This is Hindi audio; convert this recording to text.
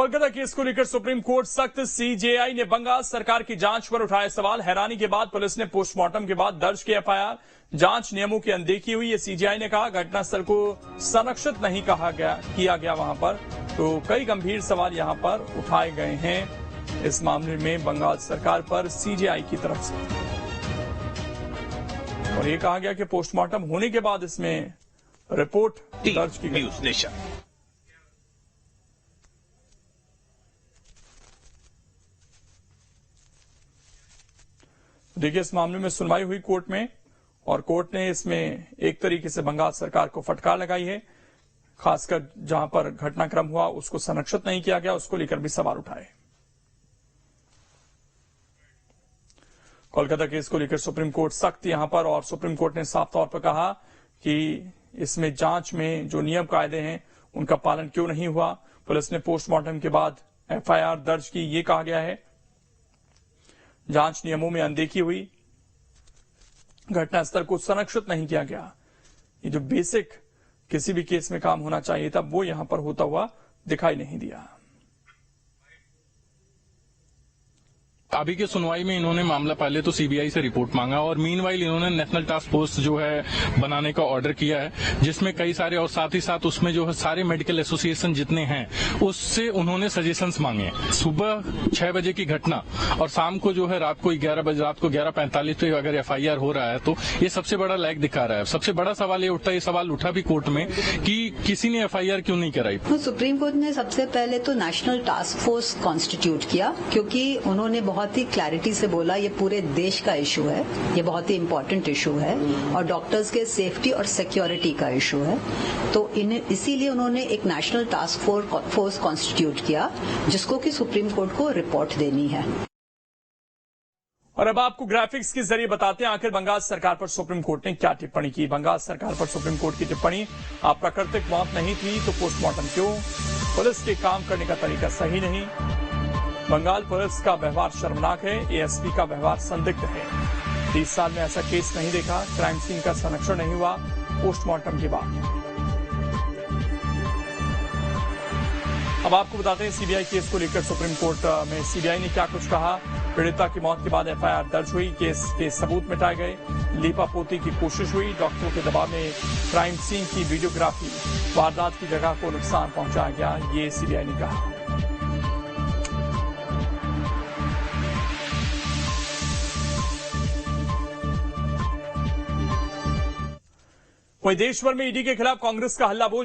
कोलकाता केस को लेकर सुप्रीम कोर्ट सख्त। सीजेआई ने बंगाल सरकार की जांच पर उठाए सवाल। हैरानी के बाद पुलिस ने पोस्टमार्टम के बाद दर्ज किया एफआईआर। जांच नियमों की अनदेखी हुई, ये सीजेआई ने कहा। घटनास्थल को संरक्षित नहीं किया गया वहां पर। तो कई गंभीर सवाल यहां पर उठाए गए हैं इस मामले में बंगाल सरकार पर सीजेआई की तरफ से। और ये कहा गया कि पोस्टमार्टम होने के बाद इसमें रिपोर्ट दर्ज की गई। देखिए, इस मामले में सुनवाई हुई कोर्ट में और कोर्ट ने इसमें एक तरीके से बंगाल सरकार को फटकार लगाई है। खासकर जहां पर घटनाक्रम हुआ उसको संरक्षित नहीं किया गया, उसको लेकर भी सवाल उठाए। कोलकाता केस को लेकर सुप्रीम कोर्ट सख्त यहां पर, और सुप्रीम कोर्ट ने साफ तौर पर कहा कि इसमें जांच में जो नियम कायदे हैं उनका पालन क्यों नहीं हुआ। पुलिस ने पोस्टमार्टम के बाद एफआईआर दर्ज की, ये कहा गया है। जांच नियमों में अनदेखी हुई, घटनास्थल को संरक्षित नहीं किया गया। ये जो बेसिक किसी भी केस में काम होना चाहिए था वो यहां पर होता हुआ दिखाई नहीं दिया। अभी की सुनवाई में इन्होंने मामला पहले तो सीबीआई से रिपोर्ट मांगा और मीनवाइल इन्होंने नेशनल टास्क फोर्स जो है बनाने का ऑर्डर किया है, जिसमें कई सारे और साथ ही साथ उसमें जो है सारे मेडिकल एसोसिएशन जितने हैं उससे उन्होंने सजेशंस मांगे। सुबह 6 बजे की घटना और शाम को जो है रात को 11:45 पे अगर एफआईआर हो रहा है तो ये सबसे बड़ा लैग दिखा रहा है। सबसे बड़ा सवाल ये सवाल उठा भी कोर्ट में कि किसी ने एफआईआर क्यों नहीं कराई। तो सुप्रीम कोर्ट ने सबसे पहले तो नेशनल टास्क फोर्स कॉन्स्टिट्यूट किया, क्योंकि उन्होंने बहुत ही क्लैरिटी से बोला ये पूरे देश का इशू है, ये बहुत ही इम्पोर्टेंट इशू है और डॉक्टर्स के सेफ्टी और सिक्योरिटी का इशू है। तो इसीलिए उन्होंने एक नेशनल टास्क फोर्स कॉन्स्टिट्यूट किया जिसको कि सुप्रीम कोर्ट को रिपोर्ट देनी है। और अब आपको ग्राफिक्स के जरिए बताते हैं आखिर बंगाल सरकार पर सुप्रीम कोर्ट ने क्या टिप्पणी की। बंगाल सरकार पर सुप्रीम कोर्ट की टिप्पणी, प्राकृतिक मौत नहीं थी तो पोस्टमार्टम क्यों, पुलिस के काम करने का तरीका सही नहीं, बंगाल पुलिस का व्यवहार शर्मनाक है, एएसपी का व्यवहार संदिग्ध है, 30 साल में ऐसा केस नहीं देखा, क्राइम सीन का संरक्षण नहीं हुआ पोस्टमार्टम के बाद। अब आपको बताते हैं सीबीआई केस को लेकर सुप्रीम कोर्ट में सीबीआई ने क्या कुछ कहा। पीड़िता की मौत के बाद एफआईआर दर्ज हुई, केस के सबूत मिटाए गए, लीपापोती की कोशिश हुई, डॉक्टरों के दबाव में क्राइम सीन की वीडियोग्राफी, वारदात की जगह को नुकसान पहुंचाया गया, ये सीबीआई ने कहा। वहीं देश भर में ईडी के खिलाफ कांग्रेस का हल्ला बोल